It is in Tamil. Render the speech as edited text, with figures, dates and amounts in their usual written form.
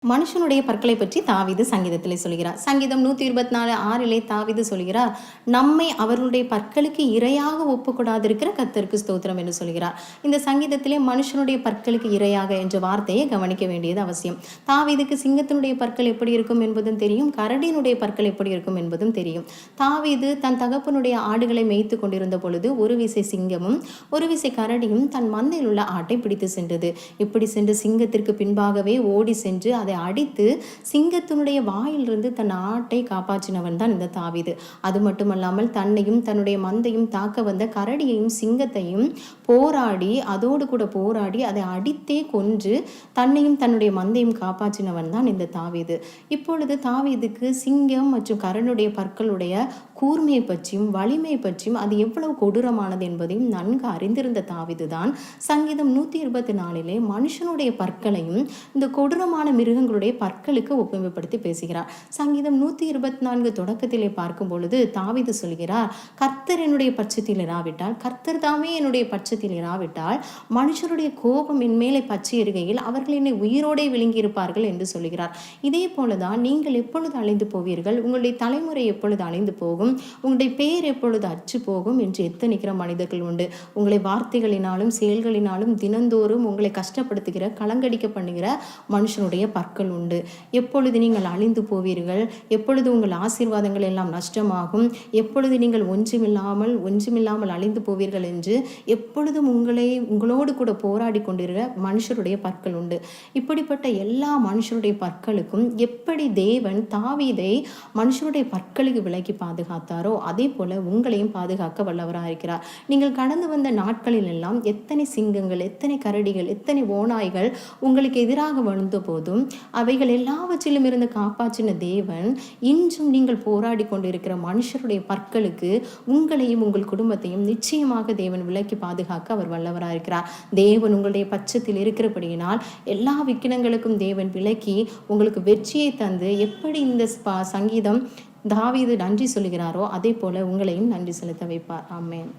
மனுஷனுடைய பற்களை பற்றி தாவீது சங்கீதத்திலே சொல்கிறார். சங்கீதம் 124:6 தாவீது சொல்கிறார், நம்மை அவர்களுடைய பற்களுக்கு இரையாக ஒப்புக்கூடாதிருக்கிற கர்த்தருக்கு ஸ்தோத்திரம் என்று சொல்கிறார். இந்த சங்கீதத்திலே மனுஷனுடைய பற்களுக்கு இரையாக என்ற வார்த்தையை கவனிக்க வேண்டியது அவசியம். தாவீதுக்கு சிங்கத்தினுடைய பற்கள் எப்படி இருக்கும் என்பதும் தெரியும், கரடியினுடைய பற்கள் எப்படி இருக்கும் என்பதும் தெரியும். தாவீது தன் தகப்பனுடைய ஆடுகளை மேய்த்து கொண்டிருந்த பொழுது ஒரு விசை சிங்கமும் ஒரு விசை கரடியும் தன் மந்தையில் உள்ள ஆட்டை பிடித்து சென்றது. இப்படி சென்று சிங்கத்திற்கு பின்பாகவே ஓடி சென்று அதை அடித்து சிங்கத்தினுடைய வாயிலிருந்து தன் ஆட்டை காப்பாற்றினவன் தான் இந்த தாவீது. அது மட்டுமல்லாமல் தன்னையும் தன்னுடைய மந்தையும் தாக்க வந்த கரடியையும் சிங்கத்தையும் அதோடு கூட போராடி அதை அடித்தே கொன்று தன்னையும் தன்னுடைய மந்தையும் காப்பாற்றினவன் தான் இந்த தாவீது. இப்பொழுது தாவீதுக்கு சிங்கம் மற்றும் கரனுடைய பற்களுடைய கூர்மையை பற்றியும் வலிமை பற்றியும் அது எவ்வளவு கொடூரமானது என்பதையும் நன்கு அறிந்திருந்த தாவீது தான் சங்கீதம் 124 மனுஷனுடைய பற்களையும் இந்த கொடூரமான மிருகங்களுடைய பற்களுக்கு ஒப்புமைப்படுத்தி பேசுகிறார். சங்கீதம் 124 தொடக்கத்திலே பார்க்கும் பொழுது தாவீது சொல்கிறார், கர்த்தர் என்னுடைய பட்சத்தில் இராவிட்டால், கர்த்தர் தாமே என்னுடைய பட்சத்தில் இராவிட்டால் மனுஷருடைய கோபம் என் மேலே பற்றி எறிகையில் அவர்கள் என்னை உயிரோடே விழுங்கி இருப்பார்கள் என்று சொல்கிறார். இதே போலதான் நீங்கள் எப்பொழுது அழிந்து போவீர்கள், உங்களுடைய தலைமுறை எப்பொழுது அழிந்து போகும், உங்களுடைய பெயர் எப்பொழுது அற்று போகும் என்று எத்தனிக்கிற மனிதர்கள் உண்டு. உங்களை வார்த்தைகளினாலும் செயல்களினாலும் தினந்தோறும் உங்களை கஷ்டப்படுத்துகிற கலங்கடிக்க பண்ணுகிற மனுஷனுடைய பற்கள் உண்டு. எப்பொழுது நீங்கள் அழிந்து போவீர்கள், எப்பொழுது உங்கள் ஆசீர்வாதங்கள் எல்லாம் நஷ்டமாகும், எப்பொழுது நீங்கள் ஒன்றுமில்லாமல் அழிந்து போவீர்கள் என்று எப்பொழுதும் உங்களோடு கூட போராடி கொண்டிருக்கிற மனுஷருடைய பற்கள் உண்டு. இப்படிப்பட்ட எல்லா மனுஷருடைய பற்களுக்கும் எப்படி தேவன் தாவீதை மனுஷருடைய பற்களுக்கு விலக்கி பாதுகாத்தாரோ அதே போல உங்களையும் பாதுகாக்க வல்லவராக இருக்கிறார். நீங்கள் கடந்து வந்த நாட்களில் எல்லாம் எத்தனை சிங்கங்கள், எத்தனை கரடிகள், எத்தனை ஓநாய்கள் உங்களுக்கு எதிராக வந்த போதும் அவைகள் எல்லாவற்றிலும் இருந்து காப்பாற்றின தேவன் இன்றும் நீங்கள் போராடி கொண்டிருக்கிற மனுஷருடைய பற்களுக்கு உங்களையும் உங்கள் குடும்பத்தையும் நிச்சயமாக தேவன் விலக்கி பாதுகாக்க அவர் வல்லவராக இருக்கிறார். தேவன் உங்களுடைய பட்சத்தில் இருக்கிறபடியினால் எல்லா விக்கினங்களுக்கும் தேவன் விலக்கி உங்களுக்கு வெற்றியை தந்து எப்படி இந்த சங்கீதம் தாவீது நன்றி சொல்கிறாரோ அதே போல உங்களையும் நன்றி செலுத்த வைப்பார். ஆமென்.